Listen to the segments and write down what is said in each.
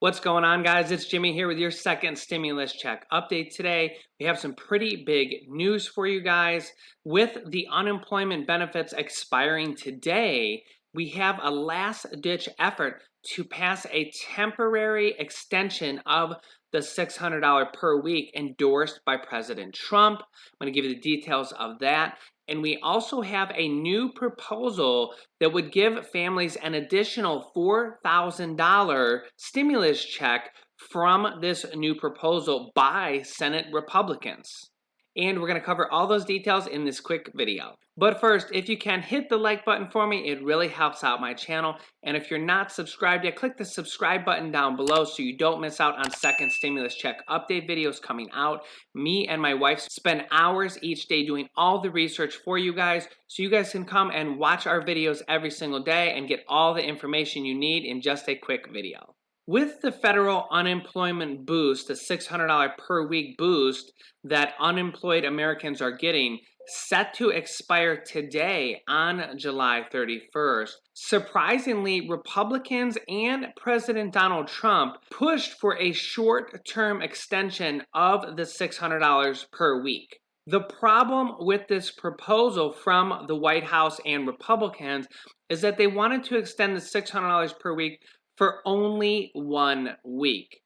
What's going on, guys? It's Jimmy here with your second stimulus check update today. We have some pretty big news for you guys. With the unemployment benefits expiring today, we have a last-ditch effort to pass a temporary extension of the $600 per week endorsed by President Trump. I'm going to give you the details of that. And we also have a new proposal that would give families an additional $4,000 stimulus check from this new proposal by Senate Republicans. And we're going to cover all those details in this quick video. But first, if you can, hit the like button for me. It really helps out my channel. And if you're not subscribed yet, click the subscribe button down below so you don't miss out on second stimulus check update videos coming out. Me and my wife spend hours each day doing all the research for you guys so you guys can come and watch our videos every single day and get all the information you need in just a quick video. With the federal unemployment boost, the $600 per week boost that unemployed Americans are getting, set to expire today on July 31st, surprisingly, Republicans and President Donald Trump pushed for a short-term extension of the $600 per week. The problem with this proposal from the White House and Republicans is that they wanted to extend the $600 per week for only 1 week.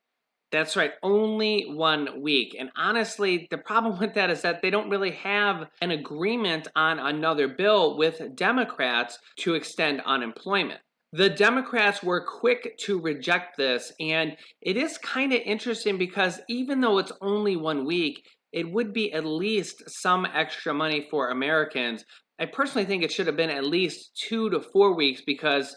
That's right, only 1 week. And honestly, the problem with that is that they don't really have an agreement on another bill with Democrats to extend unemployment. The Democrats were quick to reject this, and it is kind of interesting because even though it's only 1 week, it would be at least some extra money for Americans. I personally think it should have been at least 2 to 4 weeks because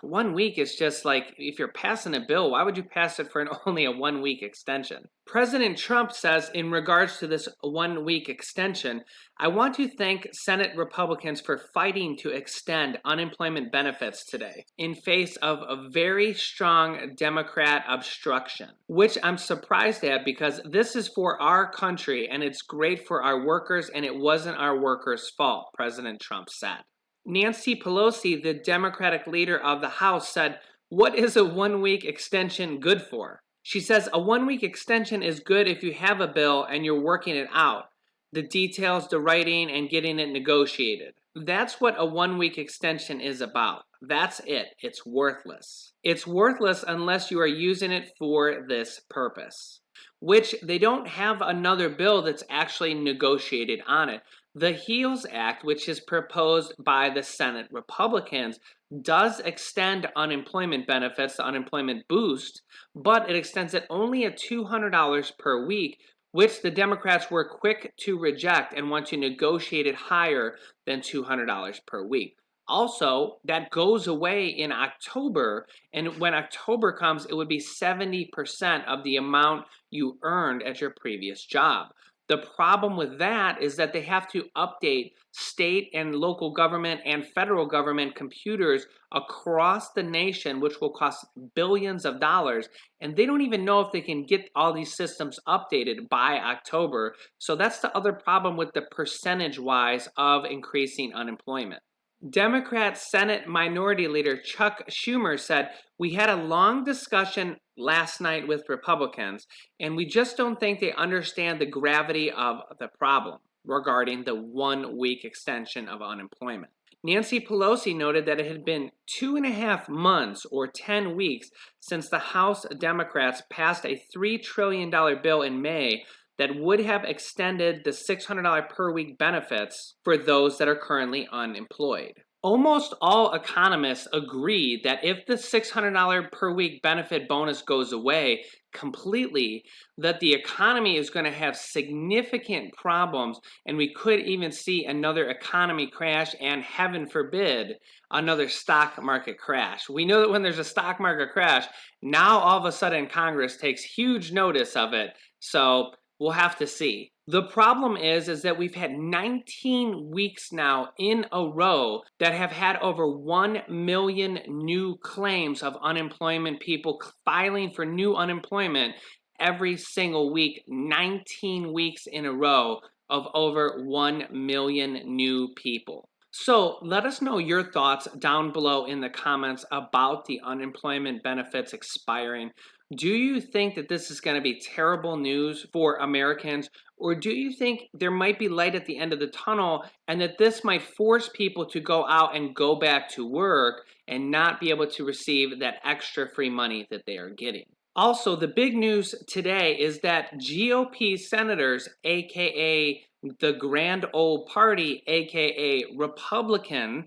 1 week is just like, if you're passing a bill, why would you pass it for only a 1 week extension? President Trump says in regards to this 1 week extension, I want to thank Senate Republicans for fighting to extend unemployment benefits today in face of a very strong Democrat obstruction, which I'm surprised at because this is for our country and it's great for our workers and it wasn't our workers' fault, President Trump said. Nancy Pelosi, the Democratic leader of the House, said, "What is a 1 week extension good for?" She says, "A 1 week extension is good if you have a bill and you're working it out. The details, the writing, and getting it negotiated. That's what a 1 week extension is about. That's it. It's worthless. It's worthless unless you are using it for this purpose." Which they don't have another bill that's actually negotiated on it. The HEALS Act, which is proposed by the Senate Republicans, does extend unemployment benefits, the unemployment boost, but it extends it only at $200 per week, which the Democrats were quick to reject and want to negotiate it higher than $200 per week. Also, that goes away in October, and when October comes, it would be 70% of the amount you earned at your previous job. The problem with that is that they have to update state and local government and federal government computers across the nation, which will cost billions of dollars, and they don't even know if they can get all these systems updated by October. So that's the other problem with the percentage-wise of increasing unemployment. Democrat Senate Minority Leader Chuck Schumer said, "We had a long discussion last night with Republicans, and we just don't think they understand the gravity of the problem regarding the 1 week extension of unemployment." Nancy Pelosi noted that it had been 2.5 months or 10 weeks since the House Democrats passed a $3 trillion bill in May that would have extended the $600 per week benefits for those that are currently unemployed. Almost all economists agree that if the $600 per week benefit bonus goes away completely, that the economy is going to have significant problems and we could even see another economy crash and, heaven forbid, another stock market crash. We know that when there's a stock market crash, now all of a sudden Congress takes huge notice of it. So we'll have to see. The problem is that we've had 19 weeks now in a row that have had over 1 million new claims of unemployment, people filing for new unemployment every single week. 19 weeks in a row of over 1 million new people. So let us know your thoughts down below in the comments about the unemployment benefits expiring. Do you think that this is going to be terrible news for Americans, or do you think there might be light at the end of the tunnel and that this might force people to go out and go back to work and not be able to receive that extra free money that they are getting? Also, the big news today is that GOP senators, aka the Grand Old Party, aka Republican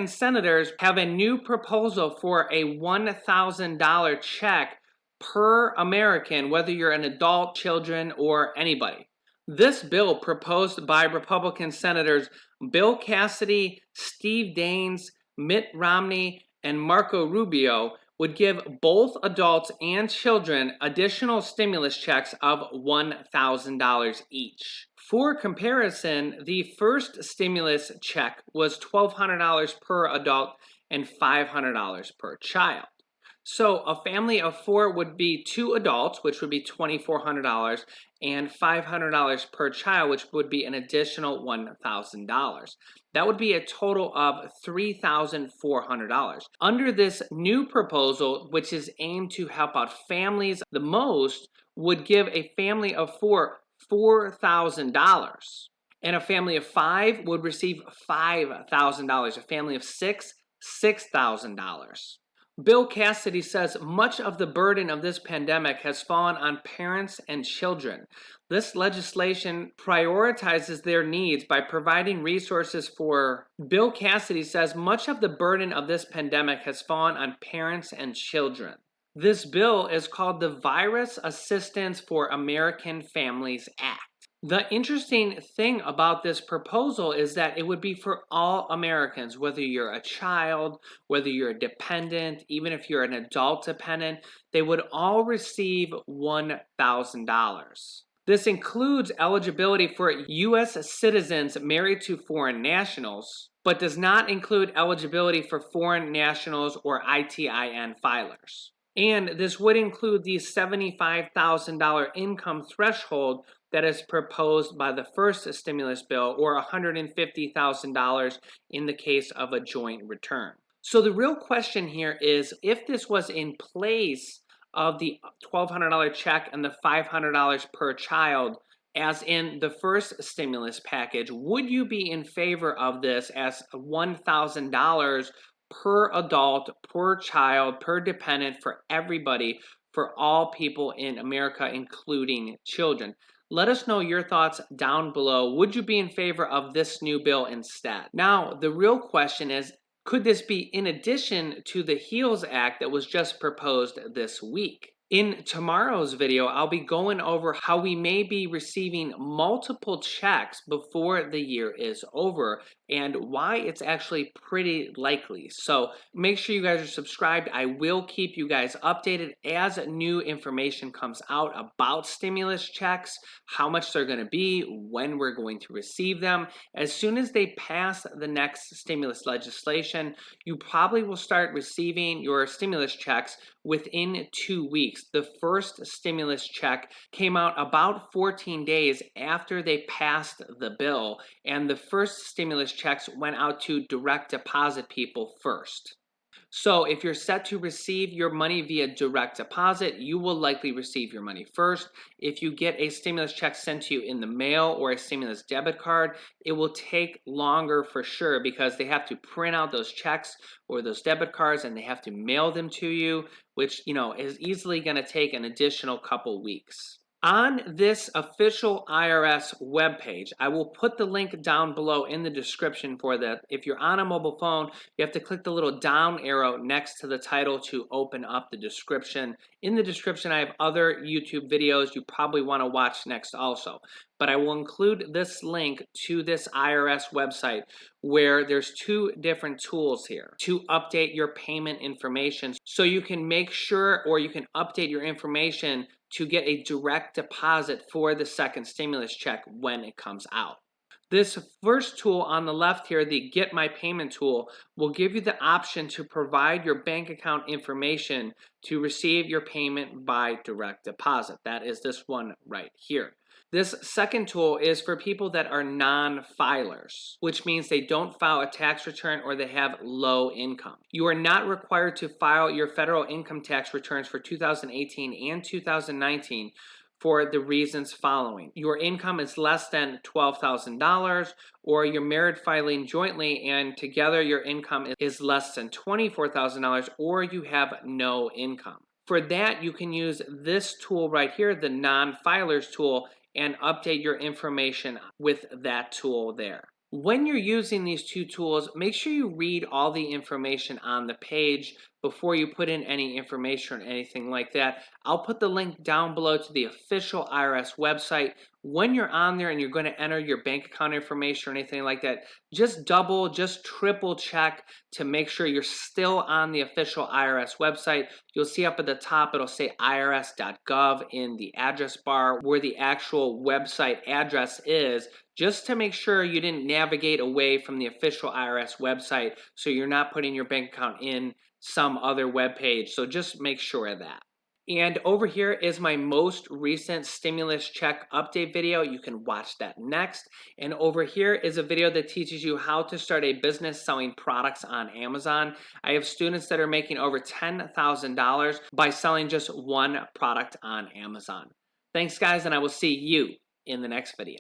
senators have a new proposal for a $1,000 check per American, whether you're an adult, children, or anybody. This bill, proposed by Republican senators Bill Cassidy, Steve Daines, Mitt Romney, and Marco Rubio, would give both adults and children additional stimulus checks of $1,000 each. For comparison, the first stimulus check was $1,200 per adult and $500 per child. So a family of four would be two adults, which would be $2,400, and $500 per child, which would be an additional $1,000. That would be a total of $3,400. Under this new proposal, which is aimed to help out families the most, would give a family of four $4,000. And a family of five would receive $5,000. A family of six, $6,000. Bill Cassidy says much of the burden of this pandemic has fallen on parents and children. This legislation prioritizes their needs by providing resources for. Bill Cassidy says much of the burden of this pandemic has fallen on parents and children. This bill is called the Virus Assistance for American Families Act. The interesting thing about this proposal is that it would be for all Americans, whether you're a child, whether you're a dependent, even if you're an adult dependent, they would all receive $1,000. This includes eligibility for U.S. citizens married to foreign nationals, but does not include eligibility for foreign nationals or ITIN filers. And this would include the $75,000 income threshold that is proposed by the first stimulus bill, or $150,000 in the case of a joint return. So the real question here is, if this was in place of the $1,200 check and the $500 per child, as in the first stimulus package, would you be in favor of this as $1,000 per adult, per child, per dependent, for everybody, for all people in America, including children? Let us know your thoughts down below. Would you be in favor of this new bill instead? Now, the real question is, could this be in addition to the HEALS Act that was just proposed this week? In tomorrow's video, I'll be going over how we may be receiving multiple checks before the year is over and why it's actually pretty likely. So make sure you guys are subscribed. I will keep you guys updated as new information comes out about stimulus checks, how much they're going to be, when we're going to receive them. As soon as they pass the next stimulus legislation, you probably will start receiving your stimulus checks within 2 weeks. The first stimulus check came out about 14 days after they passed the bill, and the first stimulus checks went out to direct deposit people first. So if you're set to receive your money via direct deposit, you will likely receive your money first. If you get a stimulus check sent to you in the mail or a stimulus debit card, it will take longer for sure because they have to print out those checks or those debit cards and they have to mail them to you, which, is easily going to take an additional couple weeks. On this official IRS webpage, I will put the link down below in the description for that. If you're on a mobile phone, you have to click the little down arrow next to the title to open up the description. In the description, I have other YouTube videos you probably want to watch next also. But I will include this link to this IRS website where there's two different tools here to update your payment information so you can make sure, or you can update your information to get a direct deposit for the second stimulus check when it comes out. This first tool on the left here, the Get My Payment tool, will give you the option to provide your bank account information to receive your payment by direct deposit. That is this one right here. This second tool is for people that are non-filers, which means they don't file a tax return or they have low income. You are not required to file your federal income tax returns for 2018 and 2019 for the reasons following. Your income is less than $12,000, or you're married filing jointly and together your income is less than $24,000, or you have no income. For that, you can use this tool right here, the non-filers tool, and update your information with that tool there. When you're using these two tools, make sure you read all the information on the page before you put in any information or anything like that. I'll put the link down below to the official IRS website. When you're on there and you're going to enter your bank account information or anything like that, just triple check to make sure you're still on the official IRS website. You'll see up at the top, it'll say irs.gov in the address bar where the actual website address is, just to make sure you didn't navigate away from the official IRS website so you're not putting your bank account in some other web page. So just make sure of that. And over here is my most recent stimulus check update video. You can watch that next. And over here is a video that teaches you how to start a business selling products on Amazon. I have students that are making over $10,000 by selling just one product on Amazon. Thanks, guys, and I will see you in the next video.